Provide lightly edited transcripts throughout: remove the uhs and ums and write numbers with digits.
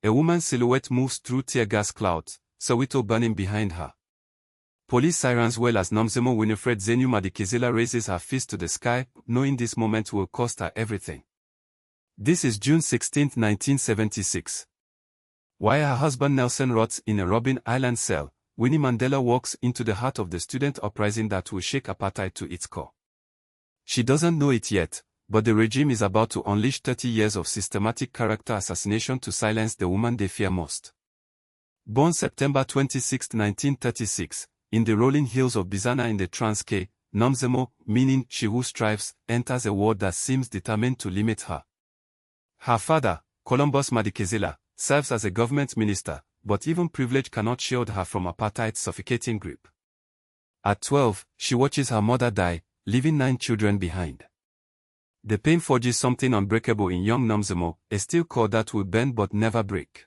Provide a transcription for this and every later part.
A woman's silhouette moves through tear gas clouds, Soweto burning behind her. Police sirens wail as Nomzamo Winifred Madikizela raises her fist to the sky, knowing this moment will cost her everything. This is June 16, 1976. While her husband Nelson rots in a Robben Island cell, Winnie Mandela walks into the heart of the student uprising that will shake apartheid to its core. She doesn't know it yet, but the regime is about to unleash 30 years of systematic character assassination to silence the woman they fear most. Born September 26, 1936, in the rolling hills of Bizana in the Transkei, Nomzamo, meaning she who strives, enters a world that seems determined to limit her. Her father, Columbus Madikizela, serves as a government minister, but even privilege cannot shield her from apartheid's suffocating grip. At 12, she watches her mother die, leaving 9 children behind. The pain forges something unbreakable in young Nomzamo, a steel core that will bend but never break.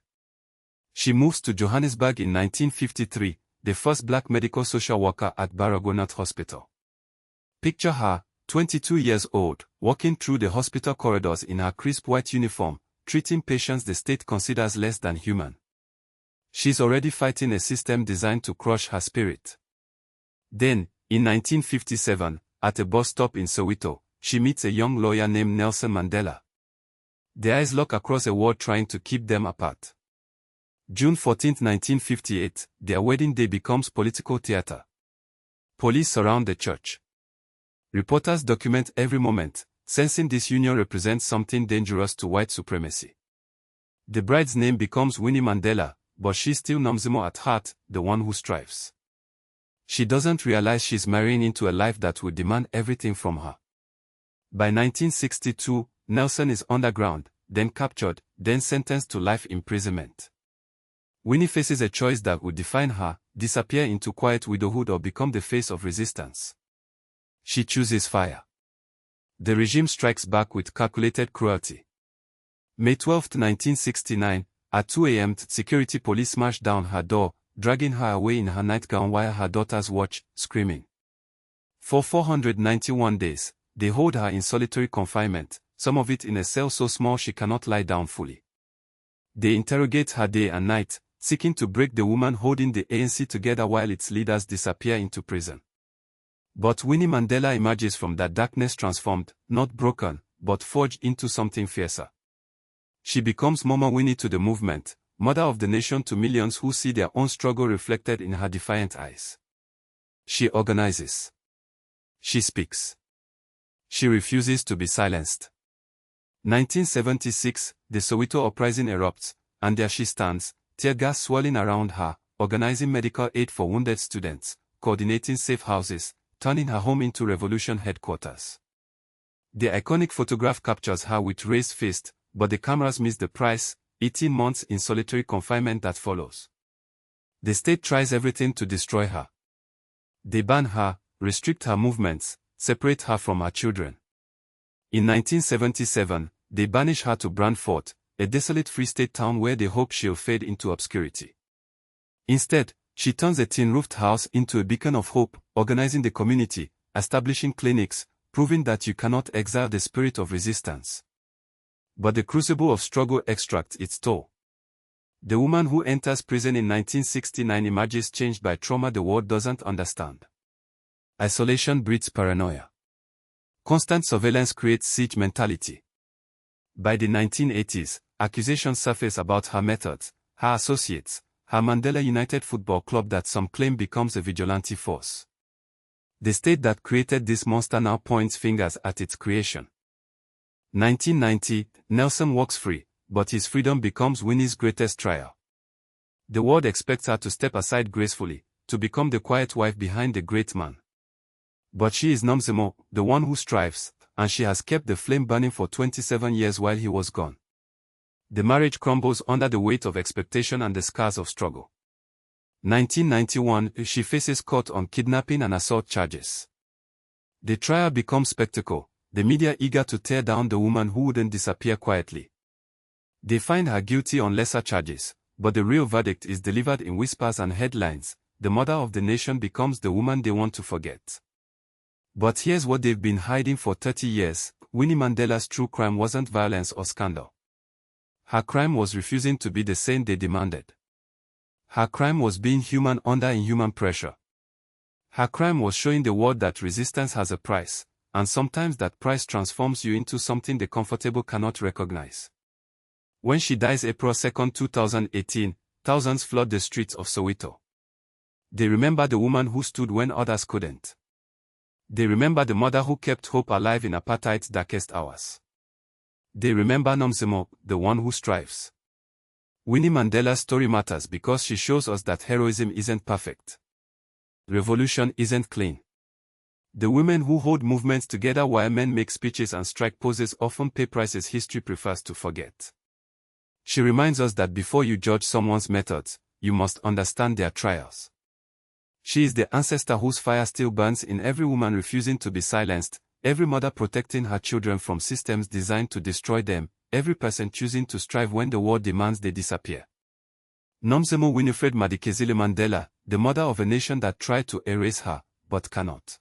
She moves to Johannesburg in 1953, the first black medical social worker at Baragwanath Hospital. Picture her, 22 years old, walking through the hospital corridors in her crisp white uniform, treating patients the state considers less than human. She's already fighting a system designed to crush her spirit. Then, in 1957, at a bus stop in Soweto, she meets a young lawyer named Nelson Mandela. Their eyes lock across a world trying to keep them apart. June 14, 1958, their wedding day becomes political theater. Police surround the church. Reporters document every moment, sensing this union represents something dangerous to white supremacy. The bride's name becomes Winnie Mandela, but she's still Nomzamo at heart, the one who strives. She doesn't realize she's marrying into a life that will demand everything from her. By 1962, Nelson is underground, then captured, then sentenced to life imprisonment. Winnie faces a choice that would define her: disappear into quiet widowhood or become the face of resistance. She chooses fire. The regime strikes back with calculated cruelty. May 12, 1969, at 2 a.m. security police smash down her door, dragging her away in her nightgown while her daughters watch, screaming. For 491 days, they hold her in solitary confinement, some of it in a cell so small she cannot lie down fully. They interrogate her day and night, seeking to break the woman holding the ANC together while its leaders disappear into prison. But Winnie Mandela emerges from that darkness transformed, not broken, but forged into something fiercer. She becomes Mama Winnie to the movement, mother of the nation to millions who see their own struggle reflected in her defiant eyes. She organizes. She speaks. She refuses to be silenced. 1976, the Soweto Uprising erupts, and there she stands, tear gas swirling around her, organizing medical aid for wounded students, coordinating safe houses, turning her home into revolution headquarters. The iconic photograph captures her with raised fist, but the cameras miss the price: 18 months in solitary confinement that follows. The state tries everything to destroy her. They ban her, restrict her movements, separate her from her children. In 1977, they banish her to Brantford, a desolate Free State town where they hope she'll fade into obscurity. Instead, she turns a tin-roofed house into a beacon of hope, organizing the community, establishing clinics, proving that you cannot exile the spirit of resistance. But the crucible of struggle extracts its toll. The woman who enters prison in 1969 emerges changed by trauma the world doesn't understand. Isolation breeds paranoia. Constant surveillance creates siege mentality. By the 1980s, accusations surface about her methods, her associates, her Mandela United Football Club that some claim becomes a vigilante force. The state that created this monster now points fingers at its creation. 1990, Nelson walks free, but his freedom becomes Winnie's greatest trial. The world expects her to step aside gracefully, to become the quiet wife behind the great man. But she is Nomzamo, the one who strives, and she has kept the flame burning for 27 years while he was gone. The marriage crumbles under the weight of expectation and the scars of struggle. 1991, she faces court on kidnapping and assault charges. The trial becomes spectacle, the media eager to tear down the woman who wouldn't disappear quietly. They find her guilty on lesser charges, but the real verdict is delivered in whispers and headlines: the mother of the nation becomes the woman they want to forget. But here's what they've been hiding for 30 years, Winnie Mandela's true crime wasn't violence or scandal. Her crime was refusing to be the saint they demanded. Her crime was being human under inhuman pressure. Her crime was showing the world that resistance has a price, and sometimes that price transforms you into something the comfortable cannot recognize. When she dies April 2, 2018, thousands flood the streets of Soweto. They remember the woman who stood when others couldn't. They remember the mother who kept hope alive in apartheid's darkest hours. They remember Nomzamo, the one who strives. Winnie Mandela's story matters because she shows us that heroism isn't perfect. Revolution isn't clean. The women who hold movements together while men make speeches and strike poses often pay prices history prefers to forget. She reminds us that before you judge someone's methods, you must understand their trials. She is the ancestor whose fire still burns in every woman refusing to be silenced, every mother protecting her children from systems designed to destroy them, every person choosing to strive when the world demands they disappear. Nomzamo Winifred Madikizela Mandela, the mother of a nation that tried to erase her, but cannot.